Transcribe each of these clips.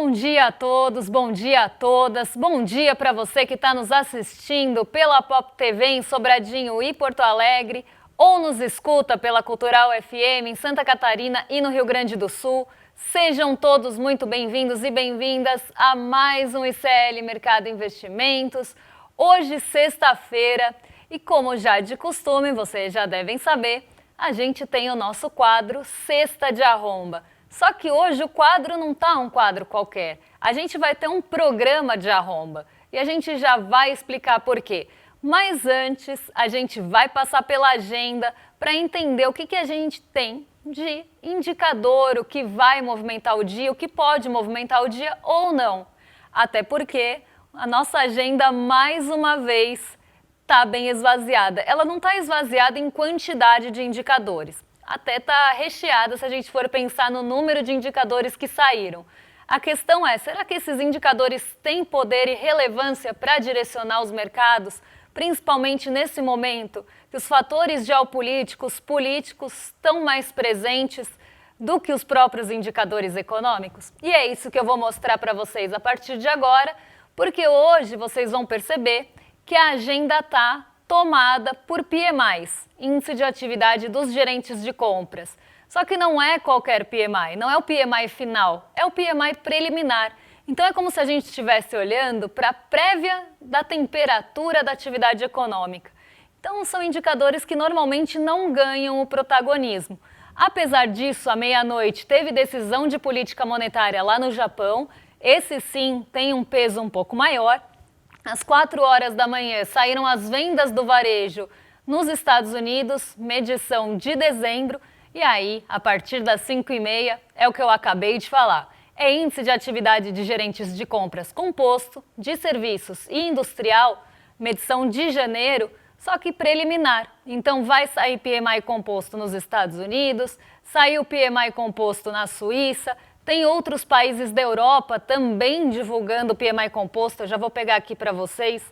Bom dia a todos, bom dia a todas, bom dia para você que está nos assistindo pela Pop TV em Sobradinho e Porto Alegre, ou nos escuta pela Cultural FM em Santa Catarina e no Rio Grande do Sul. Sejam todos muito bem-vindos e bem-vindas a mais um ICL Mercado Investimentos. Hoje, sexta-feira, e como já de costume, vocês já devem saber, a gente tem o nosso quadro Sexta de Arromba. Só que hoje o quadro não tá um quadro qualquer. A gente vai ter um programa de arromba e a gente já vai explicar por quê. Mas antes, a gente vai passar pela agenda para entender o que a gente tem de indicador, o que vai movimentar o dia, o que pode movimentar o dia ou não. Até porque a nossa agenda, mais uma vez, está bem esvaziada. Ela não está esvaziada em quantidade de indicadores. Até está recheada se a gente for pensar no número de indicadores que saíram. A questão é, será que esses indicadores têm poder e relevância para direcionar os mercados, principalmente nesse momento que os fatores geopolíticos, políticos estão mais presentes do que os próprios indicadores econômicos? E é isso que eu vou mostrar para vocês a partir de agora, porque hoje vocês vão perceber que a agenda está tomada por PMIs, Índice de Atividade dos Gerentes de Compras. Só que não é qualquer PMI, não é o PMI final, é o PMI preliminar. Então é como se a gente estivesse olhando para a prévia da temperatura da atividade econômica. Então são indicadores que normalmente não ganham o protagonismo. Apesar disso, à meia-noite teve decisão de política monetária lá no Japão, esse sim tem um peso um pouco maior. Às 4 horas da manhã saíram as vendas do varejo nos Estados Unidos, medição de dezembro, e aí, a partir das 5h30, é o que eu acabei de falar. É índice de atividade de gerentes de compras composto, de serviços e industrial, medição de janeiro, só que preliminar. Então vai sair PMI composto nos Estados Unidos, saiu PMI composto na Suíça, tem outros países da Europa também divulgando o PMI composto, eu já vou pegar aqui para vocês,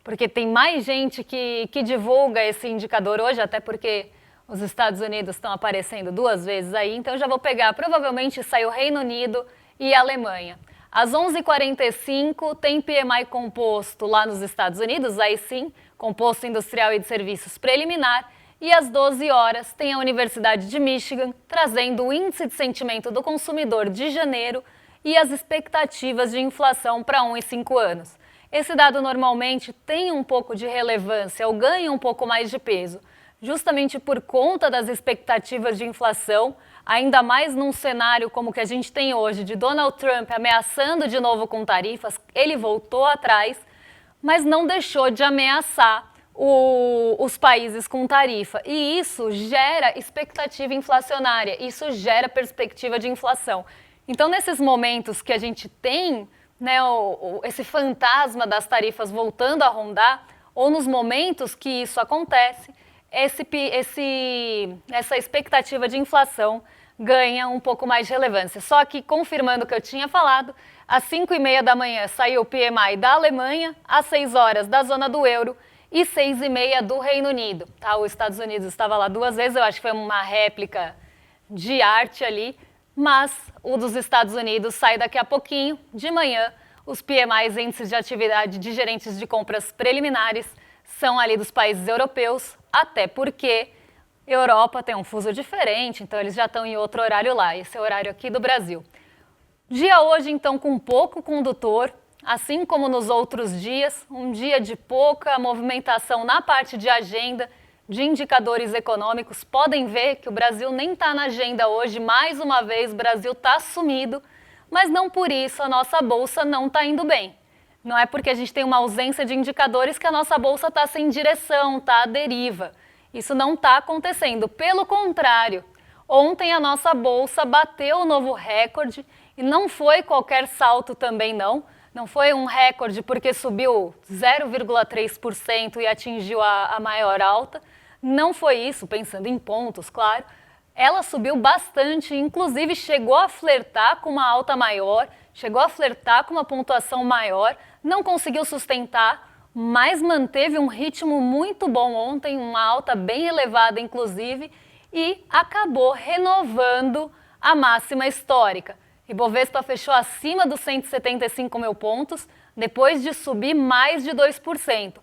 porque tem mais gente que divulga esse indicador hoje, até porque os Estados Unidos estão aparecendo 2 vezes aí, então eu já vou pegar, provavelmente saiu Reino Unido e Alemanha. Às 11h45 tem PMI composto lá nos Estados Unidos, aí sim, composto industrial e de serviços preliminar, e às 12 horas tem a Universidade de Michigan trazendo o índice de sentimento do consumidor de janeiro e as expectativas de inflação para 1 e 5 anos. Esse dado normalmente tem um pouco de relevância ou ganha um pouco mais de peso, justamente por conta das expectativas de inflação, ainda mais num cenário como o que a gente tem hoje de Donald Trump ameaçando de novo com tarifas. Ele voltou atrás, mas não deixou de ameaçar os países com tarifa, e isso gera expectativa inflacionária, isso gera perspectiva de inflação. Então, nesses momentos que a gente tem, né, esse fantasma das tarifas voltando a rondar, ou nos momentos que isso acontece, essa expectativa de inflação ganha um pouco mais de relevância. Só que, confirmando o que eu tinha falado, às 5h30 da manhã saiu o PMI da Alemanha, às 6 horas da zona do euro, e 6h30 do Reino Unido. Tá? Os Estados Unidos estava lá 2 vezes, eu acho que foi uma réplica de arte ali, mas o dos Estados Unidos sai daqui a pouquinho. De manhã, os PMIs, índices de atividade de gerentes de compras preliminares, são ali dos países europeus, até porque Europa tem um fuso diferente, então eles já estão em outro horário lá, esse é o horário aqui do Brasil. Dia hoje, então, com pouco condutor, assim como nos outros dias, um dia de pouca movimentação na parte de agenda, de indicadores econômicos. Podem ver que o Brasil nem está na agenda hoje, mais uma vez o Brasil está sumido, mas não por isso a nossa bolsa não está indo bem. Não é porque a gente tem uma ausência de indicadores que a nossa bolsa está sem direção, está à deriva. Isso não está acontecendo, pelo contrário. Ontem a nossa bolsa bateu um novo recorde e não foi qualquer salto também não. Não foi um recorde porque subiu 0,3% e atingiu a maior alta. Não foi isso, pensando em pontos, claro. Ela subiu bastante, inclusive chegou a flertar com uma alta maior, chegou a flertar com uma pontuação maior, não conseguiu sustentar, mas manteve um ritmo muito bom ontem, uma alta bem elevada inclusive, e acabou renovando a máxima histórica. Ibovespa fechou acima dos 175 mil pontos, depois de subir mais de 2%.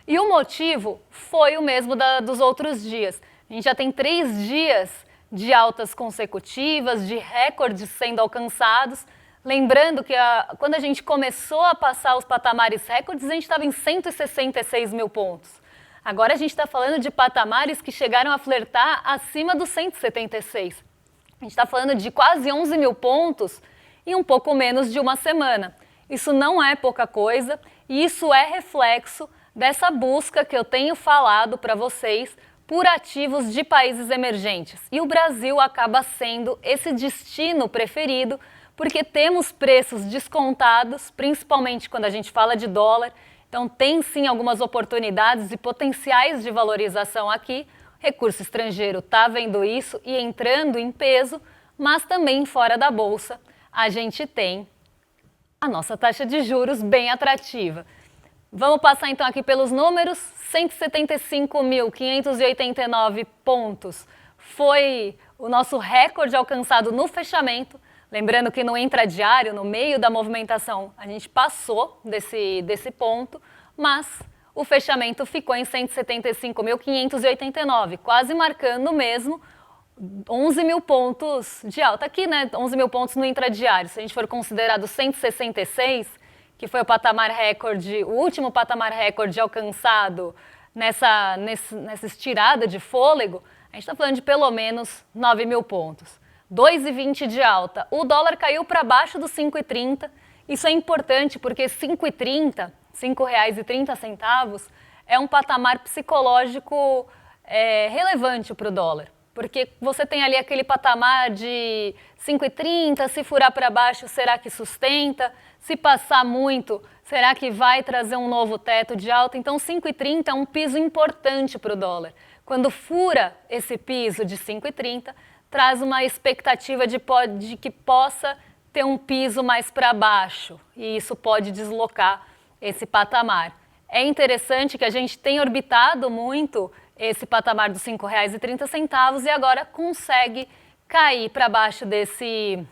E o motivo foi o mesmo dos outros dias. A gente já tem 3 dias de altas consecutivas, de recordes sendo alcançados. Lembrando que quando a gente começou a passar os patamares recordes, a gente estava em 166 mil pontos. Agora a gente está falando de patamares que chegaram a flertar acima dos 176. A gente está falando de quase 11 mil pontos em um pouco menos de uma semana. Isso não é pouca coisa e isso é reflexo dessa busca que eu tenho falado para vocês por ativos de países emergentes. E o Brasil acaba sendo esse destino preferido porque temos preços descontados, principalmente quando a gente fala de dólar. Então tem sim algumas oportunidades e potenciais de valorização aqui. Recurso estrangeiro está vendo isso e entrando em peso, mas também fora da bolsa a gente tem a nossa taxa de juros bem atrativa. Vamos passar então aqui pelos números. 175.589 pontos foi o nosso recorde alcançado no fechamento. Lembrando que no intradiário, no meio da movimentação, a gente passou desse ponto, mas o fechamento ficou em 175.589, quase marcando mesmo 11 mil pontos de alta. Aqui, né, 11 mil pontos no intradiário. Se a gente for considerado 166, que foi o patamar recorde, o último patamar recorde alcançado nessa estirada de fôlego, a gente está falando de pelo menos 9 mil pontos. 2,20 de alta. O dólar caiu para baixo dos 5,30. Isso é importante porque 5,30, R$ 5,30, é um patamar psicológico relevante para o dólar. Porque você tem ali aquele patamar de 5,30, se furar para baixo, será que sustenta? Se passar muito, será que vai trazer um novo teto de alta? Então 5,30 é um piso importante para o dólar. Quando fura esse piso de 5,30, traz uma expectativa de que possa ter um piso mais para baixo e isso pode deslocar esse patamar. É interessante que a gente tem orbitado muito esse patamar dos R$ 5,30 e agora consegue cair para baixo desse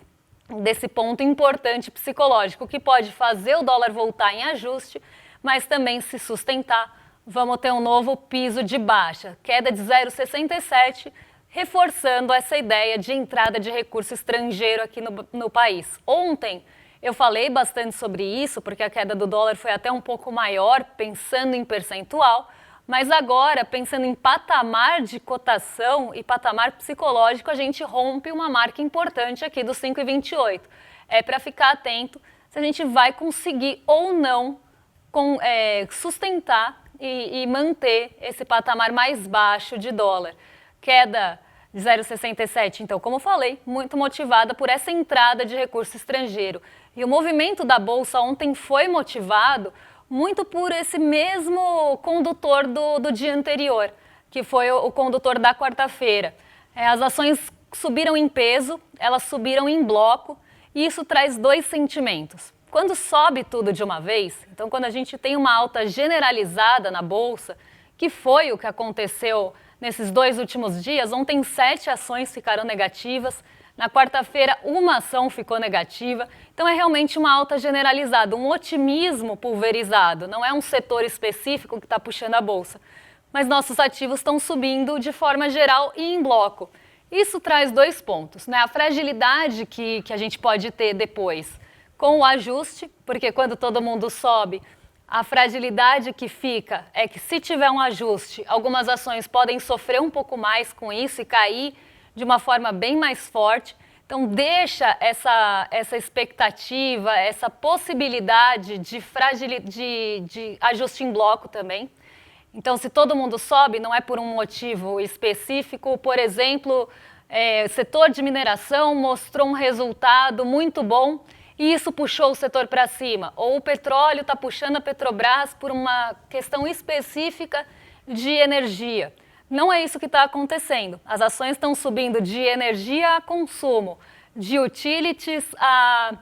ponto importante psicológico, que pode fazer o dólar voltar em ajuste, mas também se sustentar. Vamos ter um novo piso de baixa, queda de 0,67, reforçando essa ideia de entrada de recurso estrangeiro aqui no país. Ontem eu falei bastante sobre isso, porque a queda do dólar foi até um pouco maior, pensando em percentual, mas agora, pensando em patamar de cotação e patamar psicológico, a gente rompe uma marca importante aqui dos 5,28. É para ficar atento se a gente vai conseguir ou não sustentar e manter esse patamar mais baixo de dólar. Queda de 0,67, então, como falei, muito motivada por essa entrada de recurso estrangeiro. E o movimento da Bolsa ontem foi motivado muito por esse mesmo condutor do dia anterior, que foi o condutor da quarta-feira. As ações subiram em peso, elas subiram em bloco, e isso traz 2 sentimentos. Quando sobe tudo de uma vez, então quando a gente tem uma alta generalizada na Bolsa, que foi o que aconteceu nesses 2 últimos dias, ontem 7 ações ficaram negativas, na quarta-feira uma ação ficou negativa, então é realmente uma alta generalizada, um otimismo pulverizado, não é um setor específico que está puxando a Bolsa, mas nossos ativos estão subindo de forma geral e em bloco. Isso traz 2 pontos, né? A fragilidade que a gente pode ter depois com o ajuste, porque quando todo mundo sobe, a fragilidade que fica é que se tiver um ajuste, algumas ações podem sofrer um pouco mais com isso e cair de uma forma bem mais forte. Então deixa essa expectativa, essa possibilidade de ajuste em bloco também. Então se todo mundo sobe, não é por um motivo específico. Por exemplo, o setor de mineração mostrou um resultado muito bom e isso puxou o setor para cima. Ou o petróleo está puxando a Petrobras por uma questão específica de energia. Não é isso que está acontecendo. As ações estão subindo de energia a consumo, de utilities a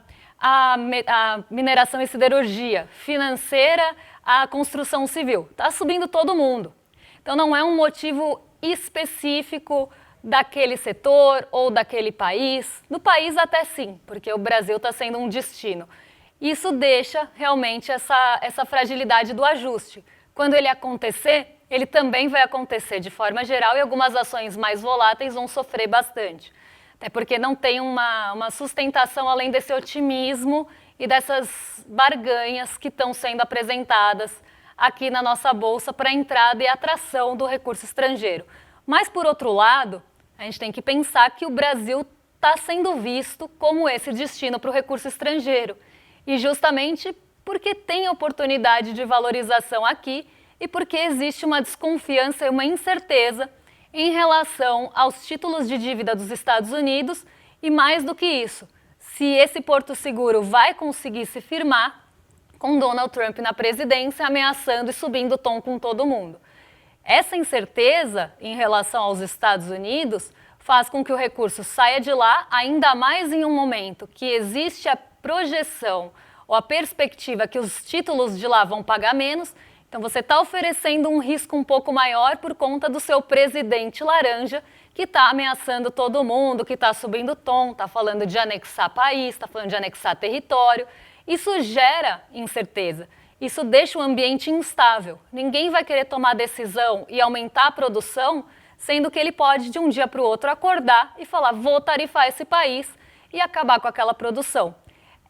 mineração e siderurgia, financeira a construção civil. Está subindo todo mundo. Então não é um motivo específico daquele setor ou daquele país. No país até sim, porque o Brasil está sendo um destino. Isso deixa realmente essa fragilidade do ajuste. Quando ele acontecer, ele também vai acontecer de forma geral e algumas ações mais voláteis vão sofrer bastante. Até porque não tem uma sustentação além desse otimismo e dessas barganhas que estão sendo apresentadas aqui na nossa Bolsa para a entrada e atração do recurso estrangeiro. Mas, por outro lado, a gente tem que pensar que o Brasil está sendo visto como esse destino para o recurso estrangeiro. E justamente porque tem oportunidade de valorização aqui e porque existe uma desconfiança e uma incerteza em relação aos títulos de dívida dos Estados Unidos e, mais do que isso, se esse porto seguro vai conseguir se firmar com Donald Trump na presidência, ameaçando e subindo o tom com todo mundo. Essa incerteza em relação aos Estados Unidos faz com que o recurso saia de lá, ainda mais em um momento que existe a projeção ou a perspectiva que os títulos de lá vão pagar menos. Então você está oferecendo um risco um pouco maior por conta do seu presidente laranja, que está ameaçando todo mundo, que está subindo o tom, está falando de anexar país, está falando de anexar território. Isso gera incerteza, isso deixa o ambiente instável. Ninguém vai querer tomar decisão e aumentar a produção, sendo que ele pode de um dia para o outro acordar e falar, vou tarifar esse país e acabar com aquela produção.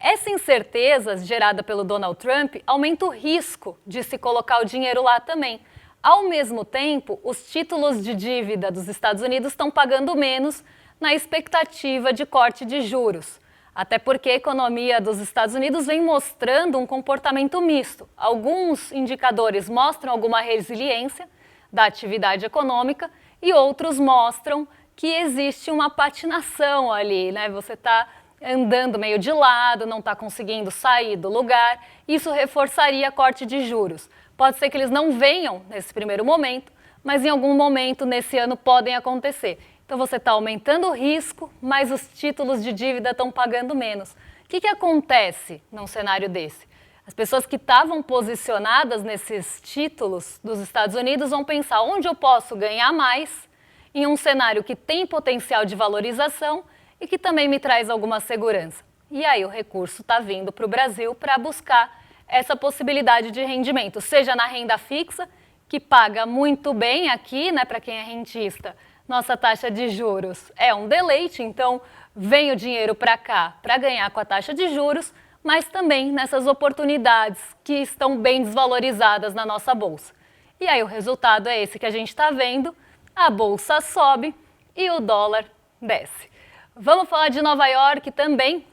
Essa incerteza gerada pelo Donald Trump aumenta o risco de se colocar o dinheiro lá também. Ao mesmo tempo, os títulos de dívida dos Estados Unidos estão pagando menos na expectativa de corte de juros. Até porque a economia dos Estados Unidos vem mostrando um comportamento misto. Alguns indicadores mostram alguma resiliência da atividade econômica e outros mostram que existe uma patinação ali, né? Você está andando meio de lado, não está conseguindo sair do lugar. Isso reforçaria corte de juros. Pode ser que eles não venham nesse primeiro momento, mas em algum momento nesse ano podem acontecer. Então você está aumentando o risco, mas os títulos de dívida estão pagando menos. O que acontece num cenário desse? As pessoas que estavam posicionadas nesses títulos dos Estados Unidos vão pensar onde eu posso ganhar mais em um cenário que tem potencial de valorização e que também me traz alguma segurança. E aí o recurso está vindo para o Brasil para buscar essa possibilidade de rendimento, seja na renda fixa, que paga muito bem aqui, né, para quem é rentista. Nossa taxa de juros é um deleite, então vem o dinheiro para cá para ganhar com a taxa de juros, mas também nessas oportunidades que estão bem desvalorizadas na nossa bolsa. E aí o resultado é esse que a gente está vendo, a bolsa sobe e o dólar desce. Vamos falar de Nova York também,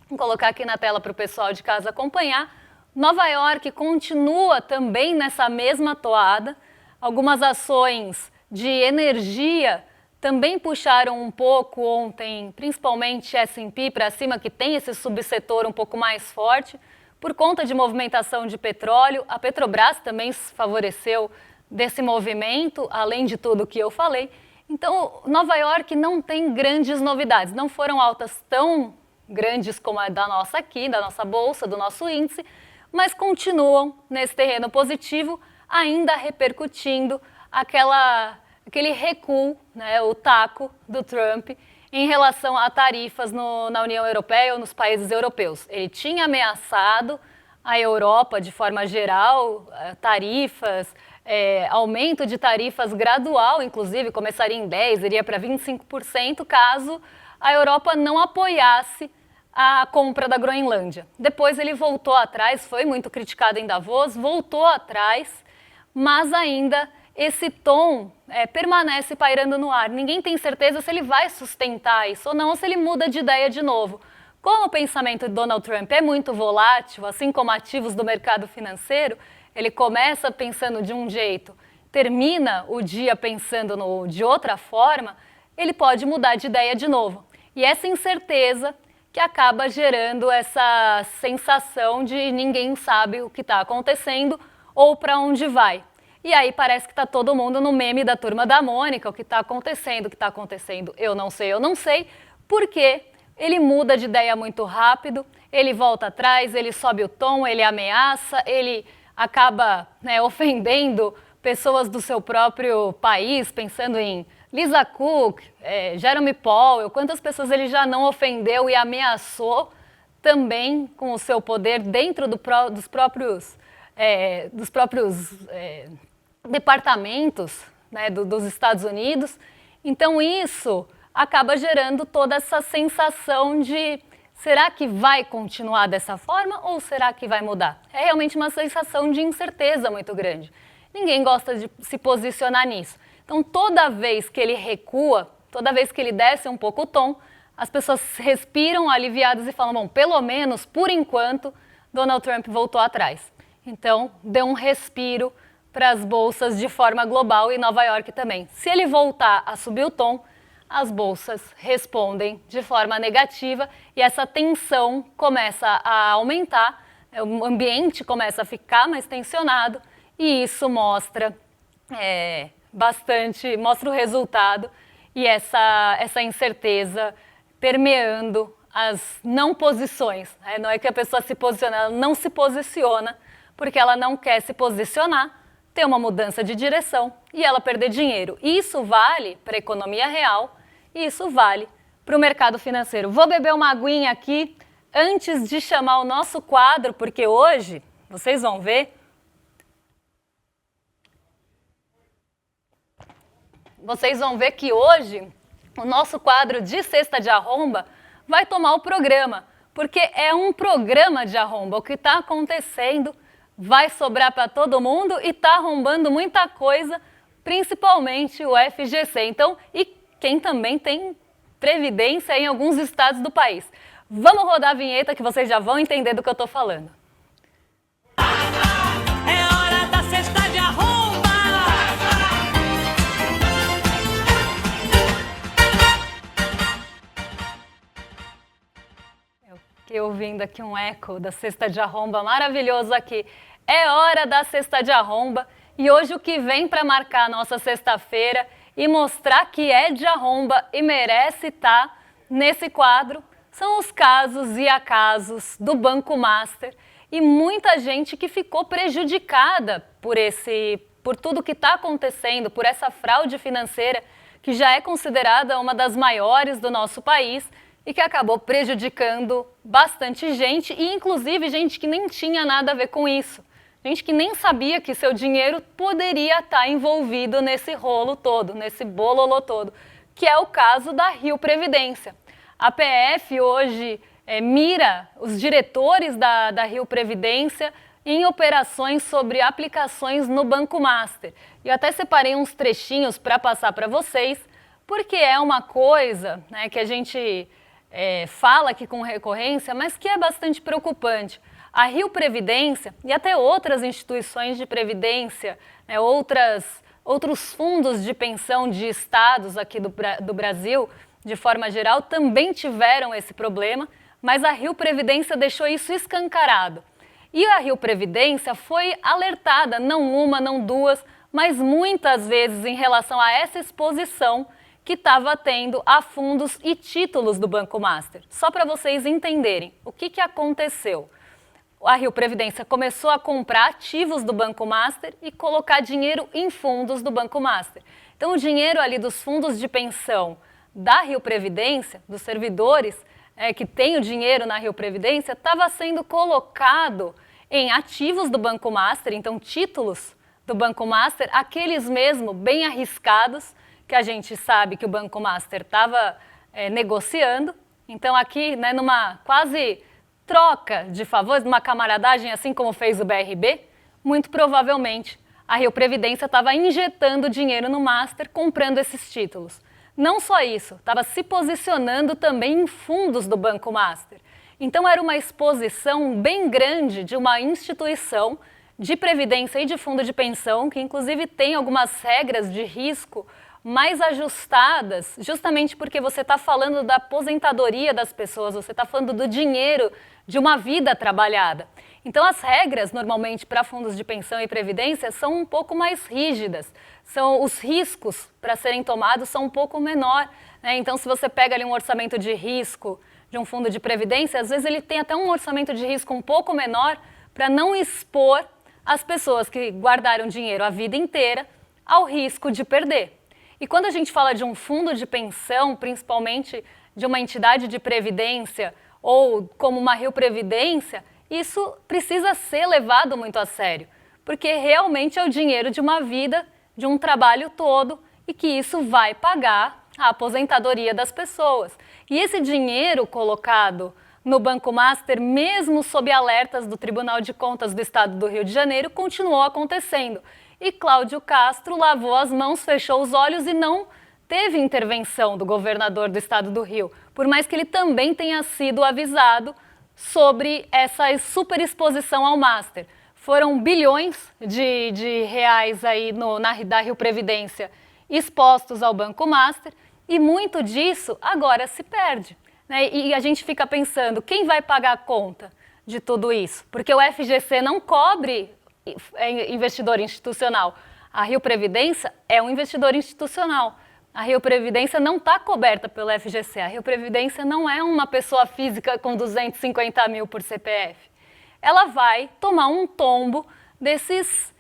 vou colocar aqui na tela para o pessoal de casa acompanhar. Nova York continua também nessa mesma toada, algumas ações de energia também puxaram um pouco ontem, principalmente S&P para cima, que tem esse subsetor um pouco mais forte, por conta de movimentação de petróleo. A Petrobras também se favoreceu desse movimento, além de tudo que eu falei. Então, Nova York não tem grandes novidades, não foram altas tão grandes como a da nossa aqui, da nossa bolsa, do nosso índice, mas continuam nesse terreno positivo, ainda repercutindo aquele recuo, né, o taco do Trump em relação a tarifas na União Europeia ou nos países europeus. Ele tinha ameaçado a Europa, de forma geral, tarifas, aumento de tarifas gradual, inclusive, começaria em 10%, iria para 25%, caso a Europa não apoiasse a compra da Groenlândia. Depois ele voltou atrás, foi muito criticado em Davos, voltou atrás, mas ainda esse tom permanece pairando no ar. Ninguém tem certeza se ele vai sustentar isso ou não, ou se ele muda de ideia de novo. Como o pensamento de Donald Trump é muito volátil, assim como ativos do mercado financeiro, ele começa pensando de um jeito, termina o dia pensando de outra forma, ele pode mudar de ideia de novo. E essa incerteza que acaba gerando essa sensação de ninguém sabe o que está acontecendo ou para onde vai. E aí parece que está todo mundo no meme da Turma da Mônica, o que está acontecendo, eu não sei, porque ele muda de ideia muito rápido, ele volta atrás, ele sobe o tom, ele ameaça, ele acaba ofendendo pessoas do seu próprio país, pensando em Lisa Cook, Jeremy Powell, quantas pessoas ele já não ofendeu e ameaçou também com o seu poder dentro dos próprios departamentos, né, dos Estados Unidos. Então isso acaba gerando toda essa sensação de será que vai continuar dessa forma ou será que vai mudar? É realmente uma sensação de incerteza muito grande. Ninguém gosta de se posicionar nisso. Então toda vez que ele recua, toda vez que ele desce um pouco o tom, as pessoas respiram aliviadas e falam, bom, pelo menos, por enquanto, Donald Trump voltou atrás. Então, deu um respiro para as bolsas de forma global e Nova York também. Se ele voltar a subir o tom, as bolsas respondem de forma negativa e essa tensão começa a aumentar, o ambiente começa a ficar mais tensionado e isso mostra mostra o resultado e essa incerteza permeando as não posições. Não é que a pessoa se posiciona, ela não se posiciona porque ela não quer se posicionar, ter uma mudança de direção e ela perder dinheiro. Isso vale para a economia real e isso vale para o mercado financeiro. Vou beber uma aguinha aqui antes de chamar o nosso quadro, porque hoje, vocês vão ver, que hoje o nosso quadro de Cesta de Arromba vai tomar o programa, porque é um programa de arromba. O que está acontecendo vai sobrar para todo mundo e está arrombando muita coisa, principalmente o FGC. Então, e quem também tem previdência em alguns estados do país. Vamos rodar a vinheta que vocês já vão entender do que eu estou falando. É hora da Cesta de Arromba! Eu fiquei ouvindo aqui um eco da Cesta de Arromba maravilhoso aqui. É hora da Cesta de Arromba e hoje o que vem para marcar a nossa sexta-feira e mostrar que é de arromba e merece estar nesse quadro são os casos e acasos do Banco Master e muita gente que ficou prejudicada por tudo que está acontecendo, por essa fraude financeira que já é considerada uma das maiores do nosso país e que acabou prejudicando bastante gente e inclusive gente que nem tinha nada a ver com isso. Gente que nem sabia que seu dinheiro poderia estar envolvido nesse rolo todo, nesse bololô todo, que é o caso da Rio Previdência. A PF hoje mira os diretores da Rio Previdência em operações sobre aplicações no Banco Master. E eu até separei uns trechinhos para passar para vocês, porque é uma coisa, né, que a gente fala aqui com recorrência, mas que é bastante preocupante. A Rio Previdência e até outras instituições de previdência, né, outros fundos de pensão de estados aqui do Brasil, de forma geral, também tiveram esse problema, mas a Rio Previdência deixou isso escancarado. E a Rio Previdência foi alertada, não uma, não duas, mas muitas vezes em relação a essa exposição que estava tendo a fundos e títulos do Banco Master. Só para vocês entenderem o que aconteceu. A Rio Previdência começou a comprar ativos do Banco Master e colocar dinheiro em fundos do Banco Master. Então, o dinheiro ali dos fundos de pensão da Rio Previdência, dos servidores que têm o dinheiro na Rio Previdência, estava sendo colocado em ativos do Banco Master, então títulos do Banco Master, aqueles mesmo bem arriscados, que a gente sabe que o Banco Master estava negociando. Então, aqui, né, numa quase troca de favores, uma camaradagem, assim como fez o BRB, muito provavelmente a Rio Previdência estava injetando dinheiro no Master, comprando esses títulos. Não só isso, estava se posicionando também em fundos do Banco Master. Então era uma exposição bem grande de uma instituição de previdência e de fundo de pensão, que inclusive tem algumas regras de risco mais ajustadas, justamente porque você está falando da aposentadoria das pessoas, você está falando do dinheiro de uma vida trabalhada. Então as regras, normalmente, para fundos de pensão e previdência são um pouco mais rígidas, os riscos para serem tomados são um pouco menor, né? Então se você pega ali um orçamento de risco de um fundo de previdência, às vezes ele tem até um orçamento de risco um pouco menor para não expor as pessoas que guardaram dinheiro a vida inteira ao risco de perder. E quando a gente fala de um fundo de pensão, principalmente de uma entidade de previdência ou como uma Rio Previdência, isso precisa ser levado muito a sério, porque realmente é o dinheiro de uma vida, de um trabalho todo, e que isso vai pagar a aposentadoria das pessoas. E esse dinheiro colocado no Banco Master, mesmo sob alertas do Tribunal de Contas do Estado do Rio de Janeiro, continuou acontecendo. E Cláudio Castro lavou as mãos, fechou os olhos e não teve intervenção do governador do Estado do Rio, por mais que ele também tenha sido avisado sobre essa superexposição ao Master. Foram bilhões de reais aí da Rio Previdência expostos ao Banco Master e muito disso agora se perde, né? E a gente fica pensando, quem vai pagar a conta de tudo isso? Porque o FGC não cobre investidor institucional. A Rio Previdência é um investidor institucional. A Rio Previdência não está coberta pelo FGC. A Rio Previdência não é uma pessoa física com 250 mil por CPF. Ela vai tomar um tombo desses,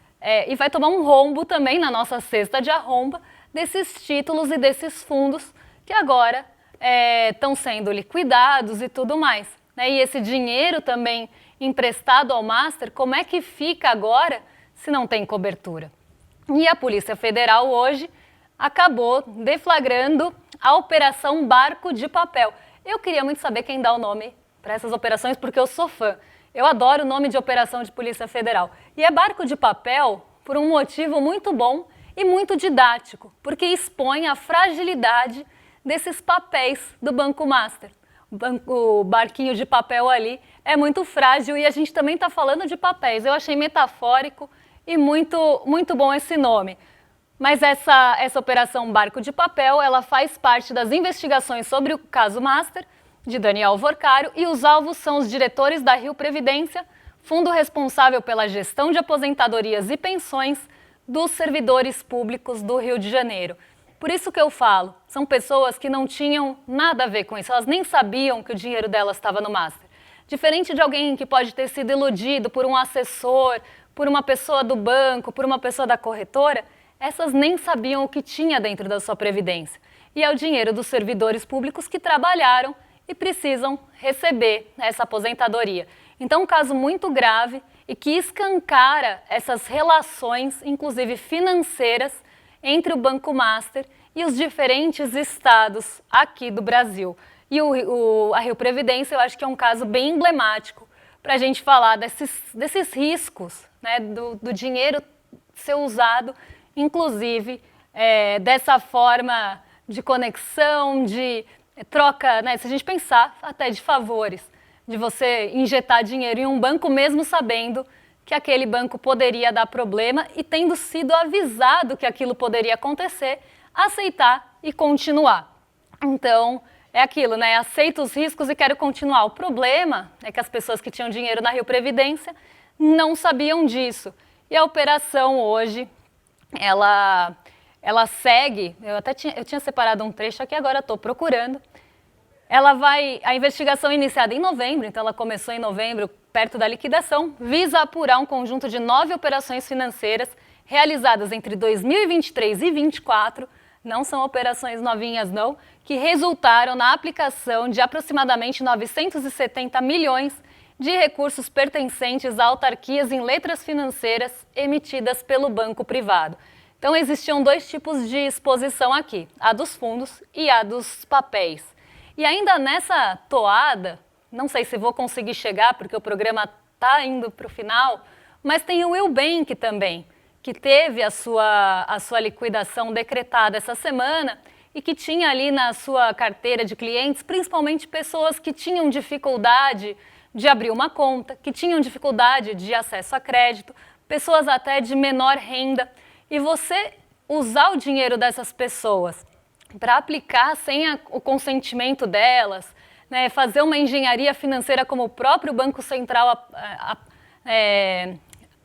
e vai tomar um rombo também na nossa cesta de arromba, desses títulos e desses fundos que agora estão sendo liquidados e tudo mais, né? E esse dinheiro também emprestado ao Master, como é que fica agora se não tem cobertura? E a Polícia Federal hoje acabou deflagrando a Operação Barco de Papel. Eu queria muito saber quem dá o nome para essas operações, porque eu sou fã. Eu adoro o nome de Operação de Polícia Federal. E é Barco de Papel por um motivo muito bom e muito didático, porque expõe a fragilidade desses papéis do Banco Master. O barquinho de papel ali é muito frágil e a gente também está falando de papéis. Eu achei metafórico e muito, muito bom esse nome. Mas essa Operação Barco de Papel, ela faz parte das investigações sobre o caso Master, de Daniel Vorcário, e os alvos são os diretores da Rio Previdência, fundo responsável pela gestão de aposentadorias e pensões dos servidores públicos do Rio de Janeiro. Por isso que eu falo, são pessoas que não tinham nada a ver com isso, elas nem sabiam que o dinheiro delas estava no Master. Diferente de alguém que pode ter sido iludido por um assessor, por uma pessoa do banco, por uma pessoa da corretora, essas nem sabiam o que tinha dentro da sua previdência. E é o dinheiro dos servidores públicos que trabalharam e precisam receber essa aposentadoria. Então, um caso muito grave e que escancara essas relações, inclusive financeiras, entre o Banco Master e os diferentes estados aqui do Brasil. E a Rio Previdência, eu acho que é um caso bem emblemático para a gente falar desses riscos, né, do dinheiro ser usado, inclusive, dessa forma de conexão, de troca, né, se a gente pensar até de favores, de você injetar dinheiro em um banco mesmo sabendo que aquele banco poderia dar problema e tendo sido avisado que aquilo poderia acontecer, aceitar e continuar. Então, é aquilo, né? Aceito os riscos e quero continuar. O problema é que as pessoas que tinham dinheiro na Rio Previdência não sabiam disso. E a operação hoje, ela segue, eu tinha separado um trecho aqui, agora estou procurando. A investigação iniciada em novembro, então ela começou em novembro, perto da liquidação, visa apurar um conjunto de 9 operações financeiras realizadas entre 2023 e 2024, não são operações novinhas não, que resultaram na aplicação de aproximadamente 970 milhões de recursos pertencentes a autarquias em letras financeiras emitidas pelo banco privado. Então existiam 2 tipos de exposição aqui, a dos fundos e a dos papéis. E ainda nessa toada, não sei se vou conseguir chegar, porque o programa está indo para o final, mas tem o Eubank também, que teve a sua liquidação decretada essa semana e que tinha ali na sua carteira de clientes, principalmente pessoas que tinham dificuldade de abrir uma conta, que tinham dificuldade de acesso a crédito, pessoas até de menor renda. E você usar o dinheiro dessas pessoas para aplicar sem o consentimento delas, né, fazer uma engenharia financeira como o próprio Banco Central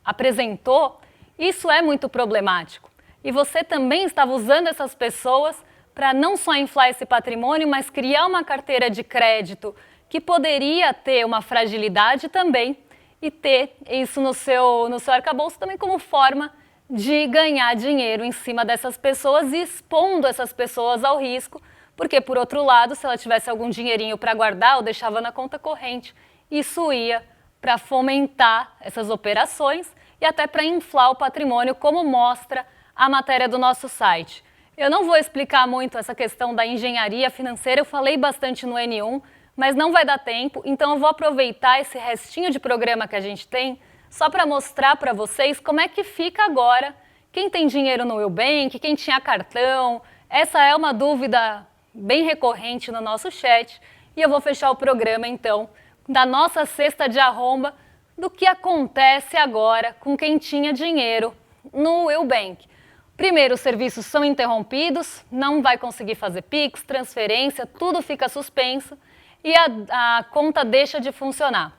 apresentou, isso é muito problemático. E você também estava usando essas pessoas para não só inflar esse patrimônio, mas criar uma carteira de crédito que poderia ter uma fragilidade também e ter isso no seu arcabouço também como forma de ganhar dinheiro em cima dessas pessoas e expondo essas pessoas ao risco, porque, por outro lado, se ela tivesse algum dinheirinho para guardar ou deixava na conta corrente, isso ia para fomentar essas operações e até para inflar o patrimônio, como mostra a matéria do nosso site. Eu não vou explicar muito essa questão da engenharia financeira, eu falei bastante no N1, mas não vai dar tempo, então eu vou aproveitar esse restinho de programa que a gente tem só para mostrar para vocês como é que fica agora quem tem dinheiro no Willbank, quem tinha cartão. Essa é uma dúvida bem recorrente no nosso chat e eu vou fechar o programa então da nossa cesta de arromba do que acontece agora com quem tinha dinheiro no Willbank. Primeiro, os serviços são interrompidos, não vai conseguir fazer Pix, transferência, tudo fica suspenso e a conta deixa de funcionar.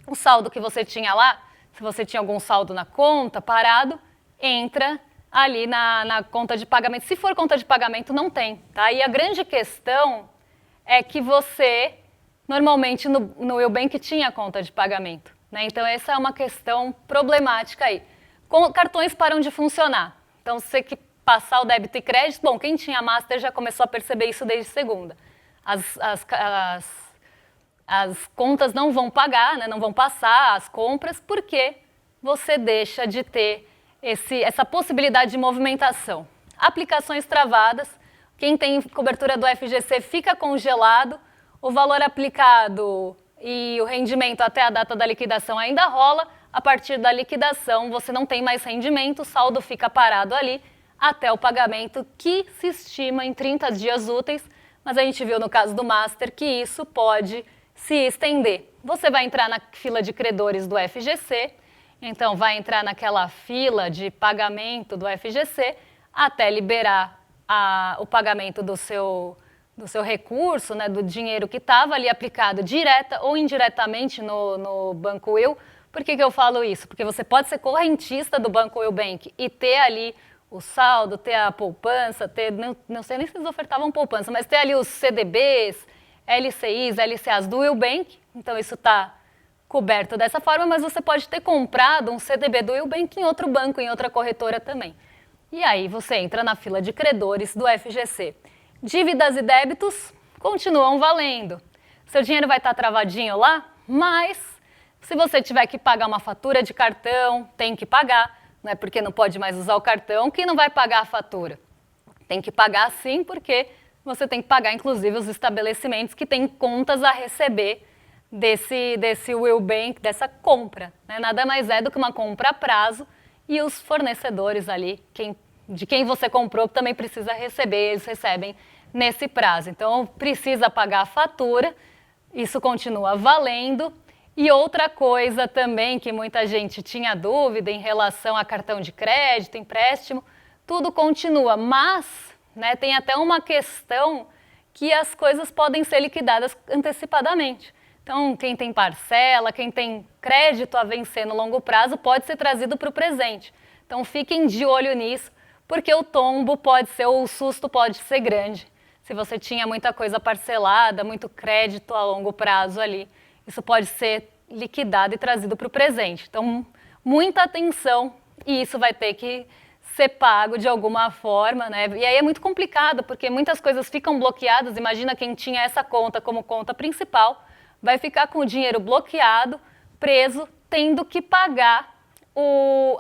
O saldo que você tinha lá, se você tinha algum saldo na conta parado, entra ali na conta de pagamento. Se for conta de pagamento, não tem, tá? E a grande questão é que você, normalmente no Willbank tinha conta de pagamento, né? Então essa é uma questão problemática aí. Cartões param de funcionar. Então, se você que passar o débito e crédito, bom, quem tinha Master já começou a perceber isso desde segunda. As contas não vão pagar, né, não vão passar as compras, porque você deixa de ter essa possibilidade de movimentação. Aplicações travadas, quem tem cobertura do FGC fica congelado, o valor aplicado e o rendimento até a data da liquidação ainda rola. A partir da liquidação, você não tem mais rendimento, o saldo fica parado ali até o pagamento, que se estima em 30 dias úteis, mas a gente viu no caso do Master que isso pode se estender. Você vai entrar na fila de credores do FGC, então vai entrar naquela fila de pagamento do FGC até liberar o pagamento do seu recurso, né, do dinheiro que estava ali aplicado direta ou indiretamente no Banco Will. Por que eu falo isso? Porque você pode ser correntista do Banco Willbank e ter ali o saldo, ter a poupança, não sei nem se eles ofertavam poupança, mas ter ali os CDBs, LCIs, LCAs do Willbank, então isso está coberto dessa forma, mas você pode ter comprado um CDB do Willbank em outro banco, em outra corretora também. E aí você entra na fila de credores do FGC. Dívidas e débitos continuam valendo. Seu dinheiro vai estar travadinho lá, mas se você tiver que pagar uma fatura de cartão, tem que pagar, não é porque não pode mais usar o cartão que não vai pagar a fatura. Tem que pagar sim, porque você tem que pagar, inclusive, os estabelecimentos que têm contas a receber desse Willbank, dessa compra, né? Nada mais é do que uma compra a prazo e os fornecedores ali, de quem você comprou, também precisa receber, eles recebem nesse prazo. Então, precisa pagar a fatura, isso continua valendo. E outra coisa também que muita gente tinha dúvida em relação a cartão de crédito, empréstimo, tudo continua, mas né, tem até uma questão que as coisas podem ser liquidadas antecipadamente. Então, quem tem parcela, quem tem crédito a vencer no longo prazo, pode ser trazido para o presente. Então, fiquem de olho nisso, porque o tombo pode ser, ou o susto pode ser grande. Se você tinha muita coisa parcelada, muito crédito a longo prazo ali, isso pode ser liquidado e trazido para o presente. Então, muita atenção e isso vai ter que ser pago de alguma forma, né? E aí é muito complicado, porque muitas coisas ficam bloqueadas. Imagina quem tinha essa conta como conta principal, vai ficar com o dinheiro bloqueado, preso, tendo que pagar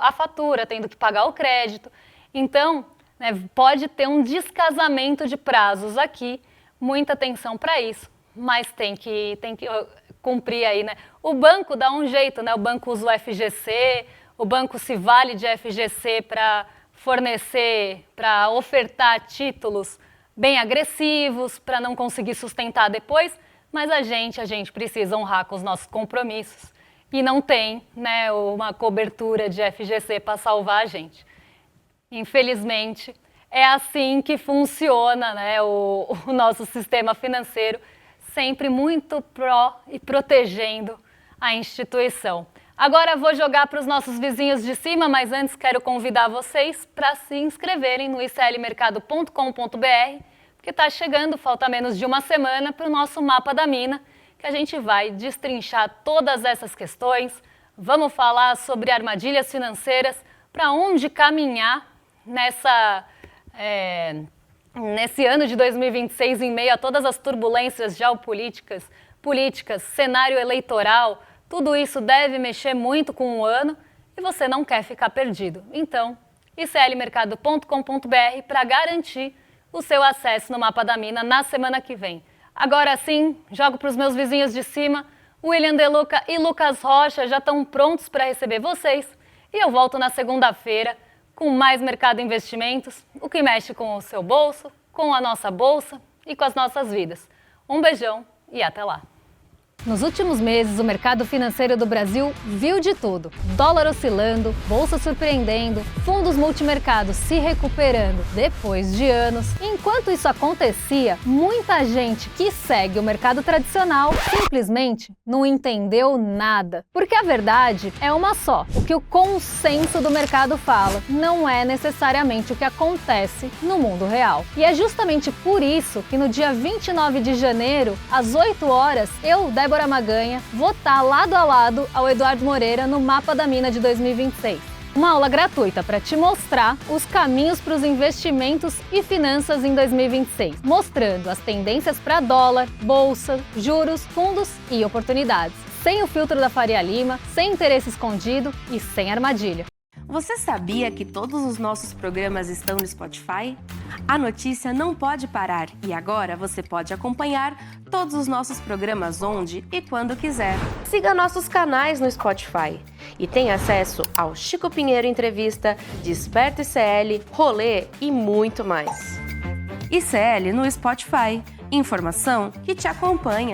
a fatura, tendo que pagar o crédito. Então, né, pode ter um descasamento de prazos aqui, muita atenção para isso, mas tem que cumprir aí, né? O banco dá um jeito, né? O banco usa o FGC, o banco se vale de FGC para fornecer, para ofertar títulos bem agressivos, para não conseguir sustentar depois, mas a gente precisa honrar com os nossos compromissos e não tem, né, uma cobertura de FGC para salvar a gente. Infelizmente, é assim que funciona, né, o nosso sistema financeiro, sempre muito pró e protegendo a instituição. Agora vou jogar para os nossos vizinhos de cima, mas antes quero convidar vocês para se inscreverem no iclmercado.com.br, porque está chegando, falta menos de uma semana, para o nosso Mapa da Mina, que a gente vai destrinchar todas essas questões, vamos falar sobre armadilhas financeiras, para onde caminhar nesse ano de 2026, em meio a todas as turbulências geopolíticas, políticas, cenário eleitoral. Tudo isso deve mexer muito com o ano e você não quer ficar perdido. Então, iclmercado.com.br para garantir o seu acesso no Mapa da Mina na semana que vem. Agora sim, jogo para os meus vizinhos de cima. William De Luca e Lucas Rocha já estão prontos para receber vocês. E eu volto na segunda-feira com mais Mercado Investimentos, o que mexe com o seu bolso, com a nossa bolsa e com as nossas vidas. Um beijão e até lá! Nos últimos meses, o mercado financeiro do Brasil viu de tudo. Dólar oscilando, bolsa surpreendendo, fundos multimercados se recuperando depois de anos. Enquanto isso acontecia, muita gente que segue o mercado tradicional simplesmente não entendeu nada. Porque a verdade é uma só. O que o consenso do mercado fala não é necessariamente o que acontece no mundo real. E é justamente por isso que no dia 29 de janeiro, às 8 horas, eu, Débora Maganha, vou estar lado a lado ao Eduardo Moreira no Mapa da Mina de 2026. Uma aula gratuita para te mostrar os caminhos para os investimentos e finanças em 2026, mostrando as tendências para dólar, bolsa, juros, fundos e oportunidades, sem o filtro da Faria Lima, sem interesse escondido e sem armadilha. Você sabia que todos os nossos programas estão no Spotify? A notícia não pode parar e agora você pode acompanhar todos os nossos programas onde e quando quiser. Siga nossos canais no Spotify e tenha acesso ao Chico Pinheiro Entrevista, Desperta ICL, Rolê e muito mais. ICL no Spotify. Informação que te acompanha.